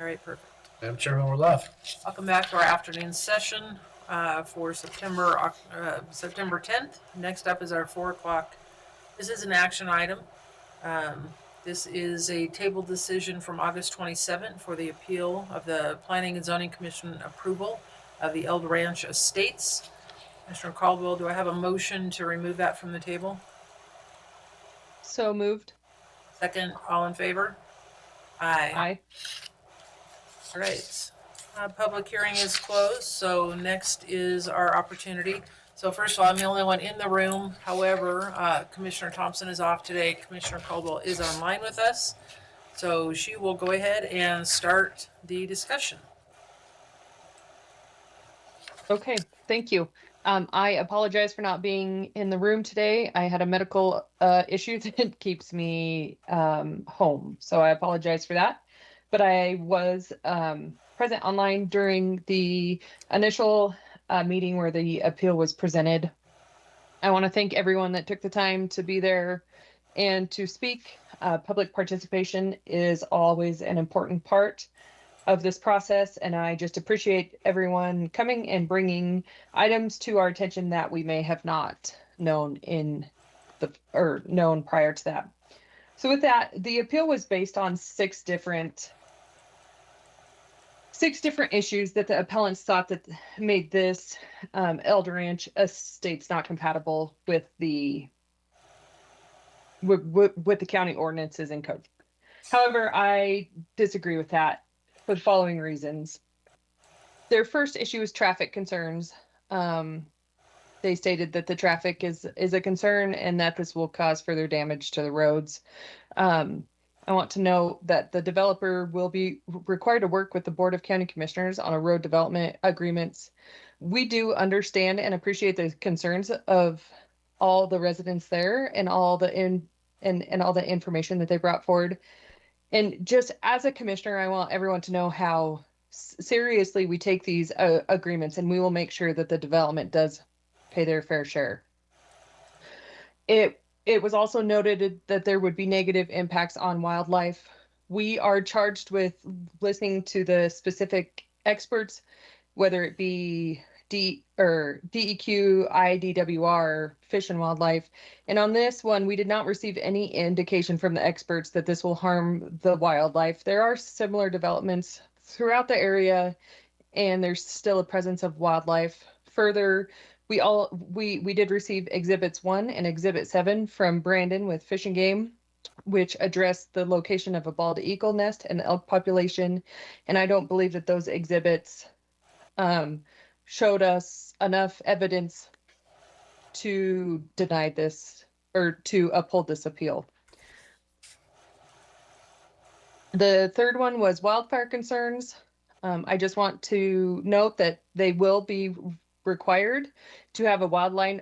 right, perfect. Madam Chairman, we're left. Welcome back to our afternoon session for September 10th. Next up is our 4 o'clock. This is an action item. This is a table decision from August 27th for the appeal of the Planning and Zoning Commission approval of the Eld Ranch Estates. Commissioner Caldwell, do I have a motion to remove that from the table? So moved. Second, all in favor? Aye. Aye. All right. Public hearing is closed, so next is our opportunity. So first of all, I'm the only one in the room. However, Commissioner Thompson is off today. Commissioner Caldwell is online with us. So she will go ahead and start the discussion. Okay, thank you. I apologize for not being in the room today. I had a medical issue that keeps me home, so I apologize for that. But I was present online during the initial meeting where the appeal was presented. I want to thank everyone that took the time to be there and to speak. Public participation is always an important part of this process, and I just appreciate everyone coming and bringing items to our attention that we may have not known known prior to that. So with that, the appeal was based on six different issues that the appellants thought that made this Eld Ranch Estates not compatible with the county ordinances and code. However, I disagree with that for the following reasons. Their first issue is traffic concerns. They stated that the traffic is a concern and that this will cause further damage to the roads. I want to note that the developer will be required to work with the Board of County Commissioners on a road development agreements. We do understand and appreciate the concerns of all the residents there and all the all the information that they brought forward. And just as a commissioner, I want everyone to know how seriously we take these agreements, and we will make sure that the development does pay their fair share. It was also noted that there would be negative impacts on wildlife. We are charged with listening to the specific experts, whether it be DEQ, IDWR, Fish and Wildlife. And on this one, we did not receive any indication from the experts that this will harm the wildlife. There are similar developments throughout the area, and there's still a presence of wildlife. Further, we did receive Exhibits 1 and Exhibit 7 from Brandon with Fish and Game, which addressed the location of a bald eagle nest and the elk population. And I don't believe that those exhibits showed us enough evidence to deny this or to uphold this appeal. The third one was wildfire concerns. I just want to note that they will be required to have a wildland,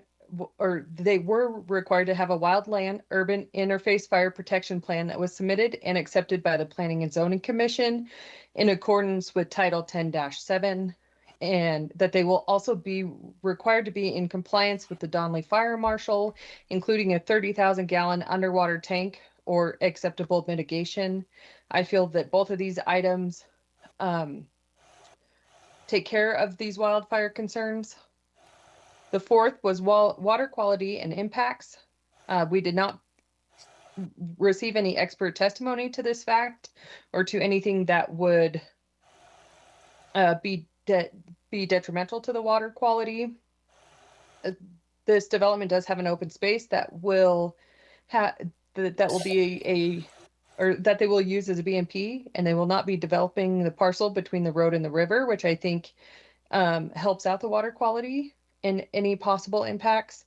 or they were required to have a wildland urban interface fire protection plan that was submitted and accepted by the Planning and Zoning Commission in accordance with Title 10-7, and that they will also be required to be in compliance with the Donley Fire Marshal, including a 30,000 gallon underwater tank or acceptable mitigation. I feel that both of these items take care of these wildfire concerns. The fourth was water quality and impacts. We did not receive any expert testimony to this fact or to anything that would be detrimental to the water quality. This development does have an open space that will be that they will use as a BMP, and they will not be developing the parcel between the road and the river, which I think helps out the water quality and any possible impacts.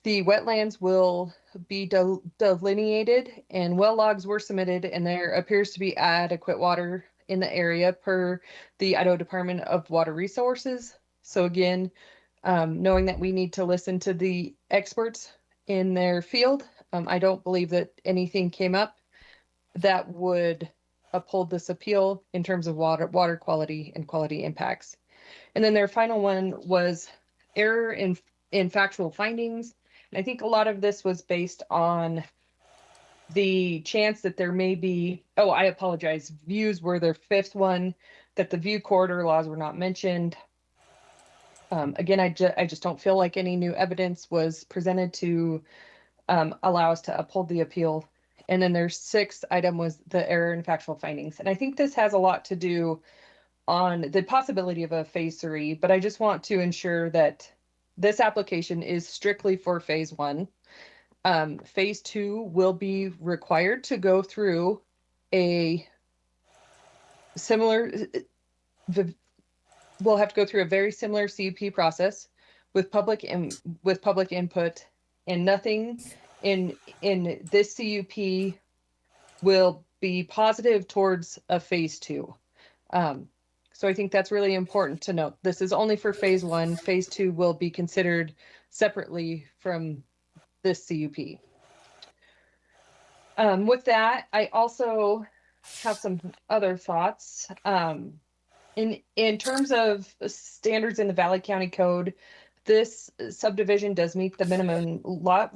The wetlands will be delineated, and well logs were submitted, and there appears to be adequate water in the area per the Idaho Department of Water Resources. So again, knowing that we need to listen to the experts in their field, I don't believe that anything came up that would uphold this appeal in terms of water quality and quality impacts. And then their final one was error in factual findings. And I think a lot of this was based on the chance that there may be, oh, I apologize, views were their fifth one, that the view corridor laws were not mentioned. Again, I just don't feel like any new evidence was presented to allow us to uphold the appeal. And then their sixth item was the error in factual findings. And I think this has a lot to do on the possibility of a phase 3, but I just want to ensure that this application is strictly for phase 1. Phase 2 will be required to go through a similar, we'll have to go through a very similar CUP process with public input, and nothing in this CUP will be positive towards a phase 2. So I think that's really important to note. This is only for phase 1. Phase 2 will be considered separately from this CUP. With that, I also have some other thoughts. In terms of standards in the Valley County Code, this subdivision does meet the minimum lot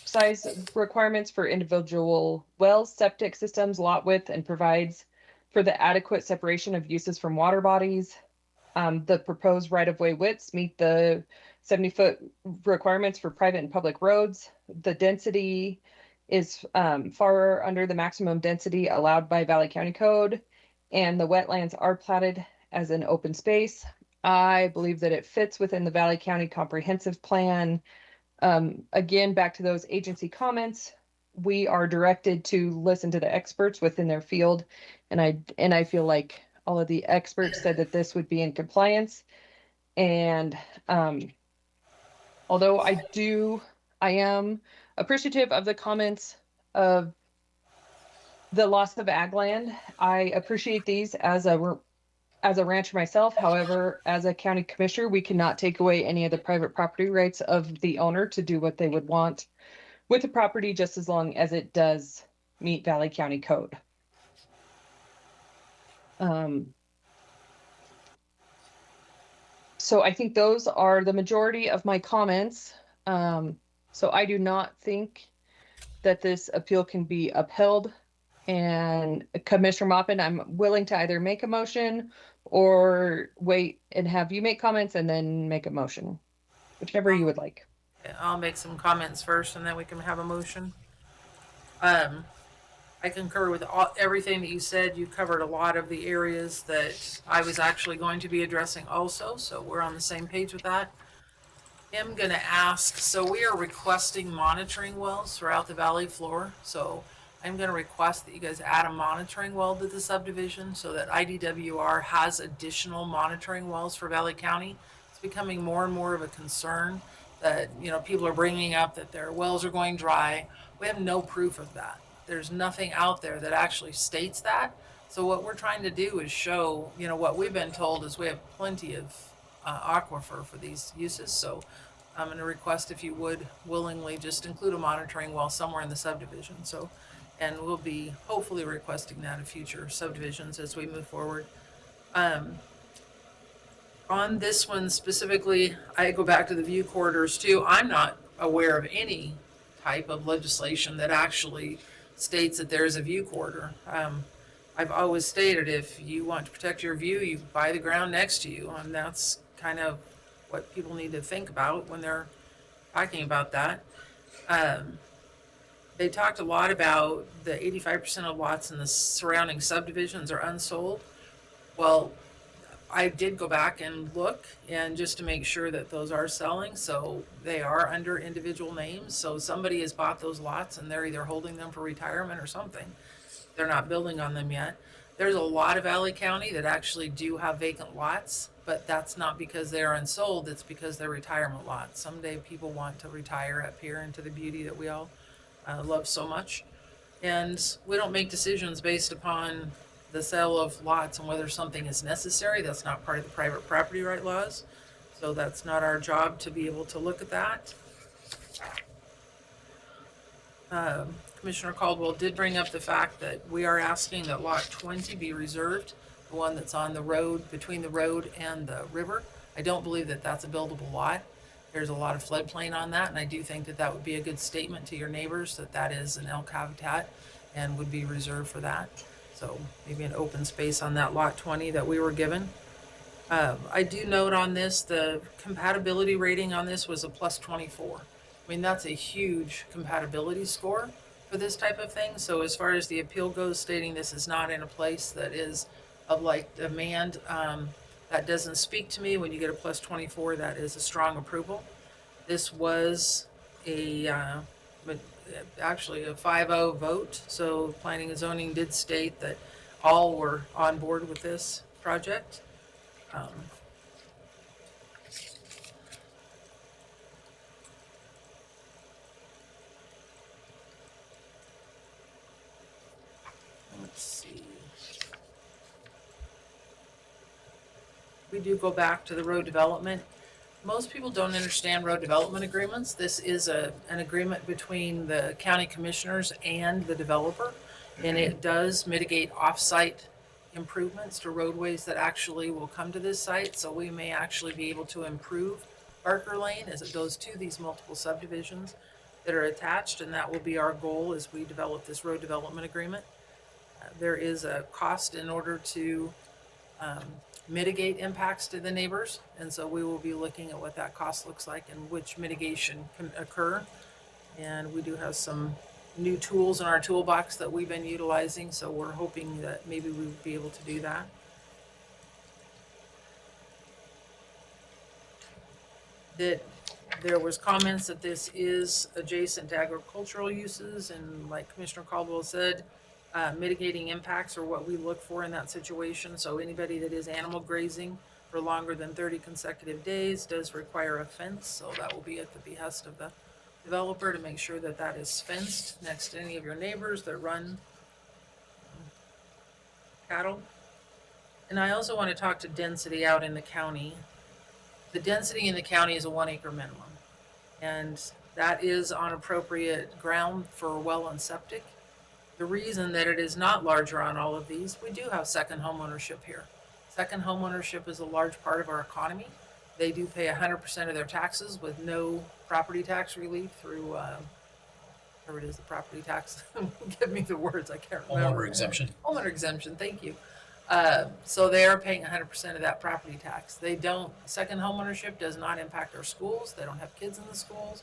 size requirements for individual wells, septic systems, lot width, and provides for the adequate separation of uses from water bodies. The proposed right-of-way widths meet the 70-foot requirements for private and public roads. The density is far under the maximum density allowed by Valley County Code, and the wetlands are platted as an open space. I believe that it fits within the Valley County Comprehensive Plan. Again, back to those agency comments, we are directed to listen to the experts within their field, and I feel like all of the experts said that this would be in compliance. And although I am appreciative of the comments of the loss of ag land, I appreciate these as a rancher myself. However, as a county commissioner, we cannot take away any of the private property rights of the owner to do what they would want with the property, just as long as it does meet Valley County Code. So I think those are the majority of my comments. So I do not think that this appeal can be upheld. And Commissioner Mopin, I'm willing to either make a motion or wait and have you make comments and then make a motion, whichever you would like. I'll make some comments first and then we can have a motion. I concur with everything that you said. You covered a lot of the areas that I was actually going to be addressing also, so we're on the same page with that. I'm gonna ask, so we are requesting monitoring wells throughout the valley floor, so I'm gonna request that you guys add a monitoring well to the subdivision so that IDWR has additional monitoring wells for Valley County. It's becoming more and more of a concern that, you know, people are bringing up that their wells are going dry. We have no proof of that. There's nothing out there that actually states that. So what we're trying to do is show, you know, what we've been told is we have plenty of aquifer for these uses. So I'm going to request if you would willingly just include a monitoring well somewhere in the subdivision. So, and we'll be hopefully requesting that in future subdivisions as we move forward. On this one specifically, I go back to the view corridors too. I'm not aware of any type of legislation that actually states that there's a view corridor. I've always stated if you want to protect your view, you buy the ground next to you, and that's kind of what people need to think about when they're talking about that. They talked a lot about the 85% of lots in the surrounding subdivisions are unsold. Well, I did go back and look, and just to make sure that those are selling, so they are under individual names. So somebody has bought those lots and they're either holding them for retirement or something. They're not building on them yet. There's a lot of Valley County that actually do have vacant lots, but that's not because they're unsold, it's because they're retirement lots. Someday people want to retire up here into the beauty that we all love so much. And we don't make decisions based upon the sale of lots and whether something is necessary. That's not part of the private property right laws. So that's not our job to be able to look at that. Commissioner Caldwell did bring up the fact that we are asking that lot 20 be reserved, the one that's on the road, between the road and the river. I don't believe that that's a buildable lot. There's a lot of floodplain on that, and I do think that that would be a good statement to your neighbors that that is an elk habitat and would be reserved for that. So maybe an open space on that lot 20 that we were given. I do note on this, the compatibility rating on this was a plus 24. I mean, that's a huge compatibility score for this type of thing. So as far as the appeal goes, stating this is not in a place that is of like demand, that doesn't speak to me. When you get a plus 24, that is a strong approval. This was actually a 5-0 vote. So planning and zoning did state that all were on board with this project. Let's see. We do go back to the road development. Most people don't understand road development agreements. This is an agreement between the county commissioners and the developer, and it does mitigate off-site improvements to roadways that actually will come to this site. So we may actually be able to improve Barker Lane as it goes to these multiple subdivisions that are attached, and that will be our goal as we develop this road development agreement. There is a cost in order to mitigate impacts to the neighbors, and so we will be looking at what that cost looks like and which mitigation can occur. And we do have some new tools in our toolbox that we've been utilizing, so we're hoping that maybe we would be able to do that. That there was comments that this is adjacent to agricultural uses, and like Commissioner Caldwell said, mitigating impacts are what we look for in that situation. So anybody that is animal grazing for longer than 30 consecutive days does require a fence, so that will be at the behest of the developer to make sure that that is fenced next to any of your neighbors that run cattle. And I also want to talk to density out in the county. The density in the county is a 1 acre minimum, and that is on appropriate ground for well and septic. The reason that it is not larger on all of these, we do have second home ownership here. Second home ownership is a large part of our economy. They do pay 100% of their taxes with no property tax relief through, whatever it is, the property tax. Give me the words, I can't remember. Homeowner exemption. Homeowner exemption, thank you. So they are paying 100% of that property tax. They don't, second home ownership does not impact our schools. They don't have kids in the schools.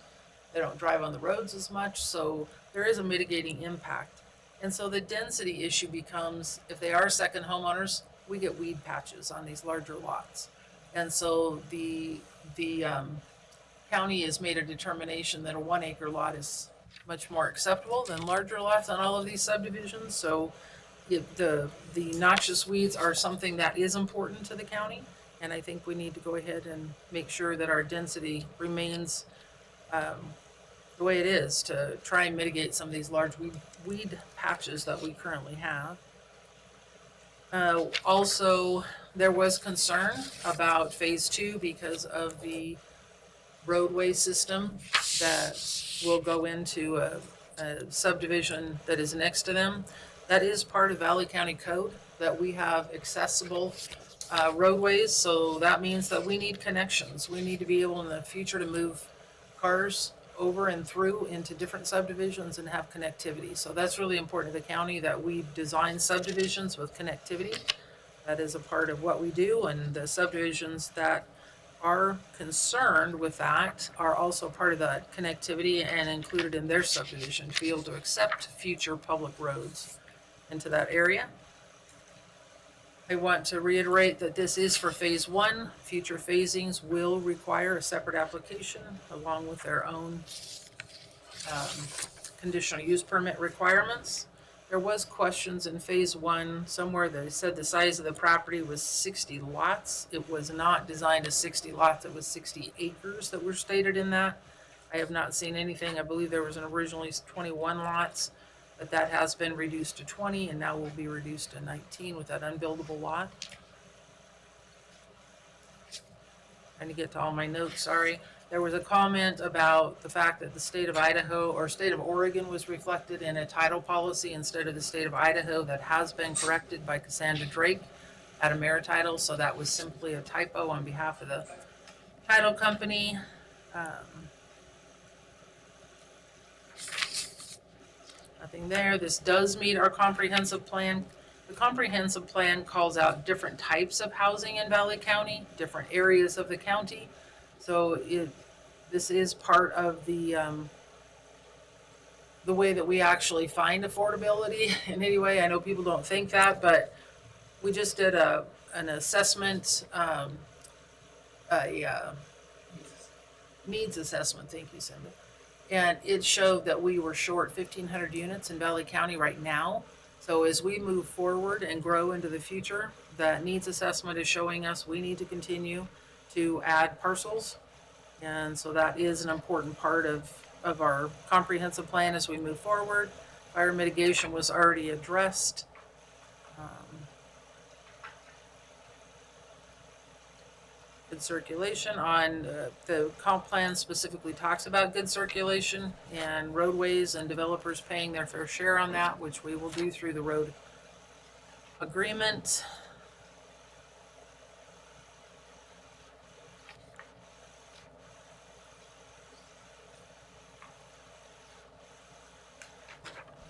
They don't drive on the roads as much. So there is a mitigating impact. And so the density issue becomes, if they are second homeowners, we get weed patches on these larger lots. And so the county has made a determination that a 1 acre lot is much more acceptable than larger lots on all of these subdivisions. So the noxious weeds are something that is important to the county. And I think we need to go ahead and make sure that our density remains the way it is to try and mitigate some of these large weed patches that we currently have. Also, there was concern about phase 2 because of the roadway system that will go into a subdivision that is next to them. That is part of Valley County Code, that we have accessible roadways. So that means that we need connections. We need to be able in the future to move cars over and through into different subdivisions and have connectivity. So that's really important to the county, that we design subdivisions with connectivity. That is a part of what we do, and the subdivisions that are concerned with that are also part of that connectivity and included in their subdivision to be able to accept future public roads into that area. I want to reiterate that this is for phase 1. Future phasings will require a separate application along with their own conditional use permit requirements. There was questions in phase 1 somewhere that said the size of the property was 60 lots. It was not designed as 60 lots, it was 60 acres that were stated in that. I have not seen anything. I believe there was an originally 21 lots, but that has been reduced to 20 and now will be reduced to 19 with that unbuildable lot. Trying to get to all my notes, sorry. There was a comment about the fact that the state of Idaho or state of Oregon was reflected in a title policy instead of the state of Idaho. That has been corrected by Cassandra Drake at AmeriTitle, so that was simply a typo on behalf of the title company. Nothing there. This does meet our comprehensive plan. The comprehensive plan calls out different types of housing in Valley County, different areas of the county. So this is part of the way that we actually find affordability in any way. I know people don't think that, but we just did an assessment, needs assessment. Thank you, Cindy. And it showed that we were short 1,500 units in Valley County right now. So as we move forward and grow into the future, the needs assessment is showing us we need to continue to add parcels. And so that is an important part of our comprehensive plan as we move forward. Fire mitigation was already addressed. Good circulation on the comp plan specifically talks about good circulation and roadways and developers paying their fair share on that, which we will do through the road agreement.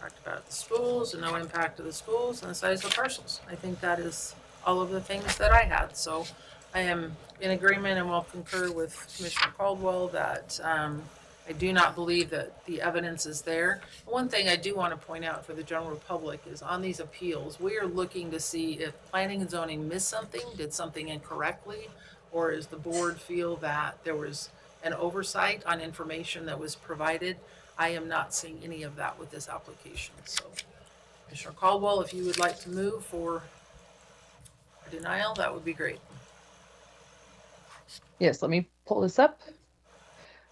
Talked about the schools and no impact to the schools and the size of the parcels. I think that is all of the things that I had. So I am in agreement and will concur with Commissioner Caldwell that I do not believe that the evidence is there. One thing I do want to point out for the general public is on these appeals, we are looking to see if planning and zoning missed something, did something incorrectly, or does the board feel that there was an oversight on information that was provided. I am not seeing any of that with this application. So Commissioner Caldwell, if you would like to move for a denial, that would be great. Yes, let me pull this up.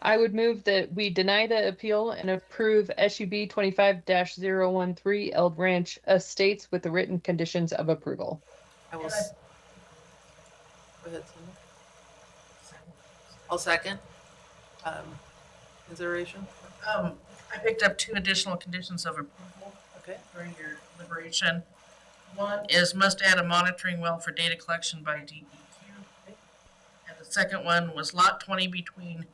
I would move that we deny the appeal and approve SUB 25-013 Eld Ranch Estates with the written conditions of approval. I will. Go ahead, Cindy. I'll second. Consideration? I picked up 2 additional conditions of approval Okay. during your deliberation. One is must add a monitoring well for data collection by DEQ. And the second one was lot 20 between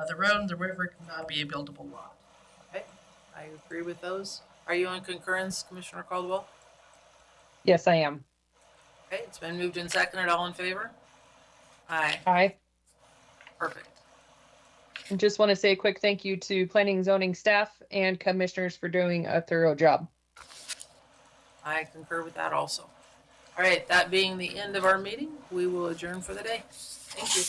the road and the river cannot be a buildable lot. Okay, I agree with those. Are you in concurrence, Commissioner Caldwell? Yes, I am. Okay, it's been moved and seconded. All in favor? Aye. Aye. Perfect. And just want to say a quick thank you to planning and zoning staff and commissioners for doing a thorough job. I concur with that also. All right, that being the end of our meeting, we will adjourn for the day. Thank you.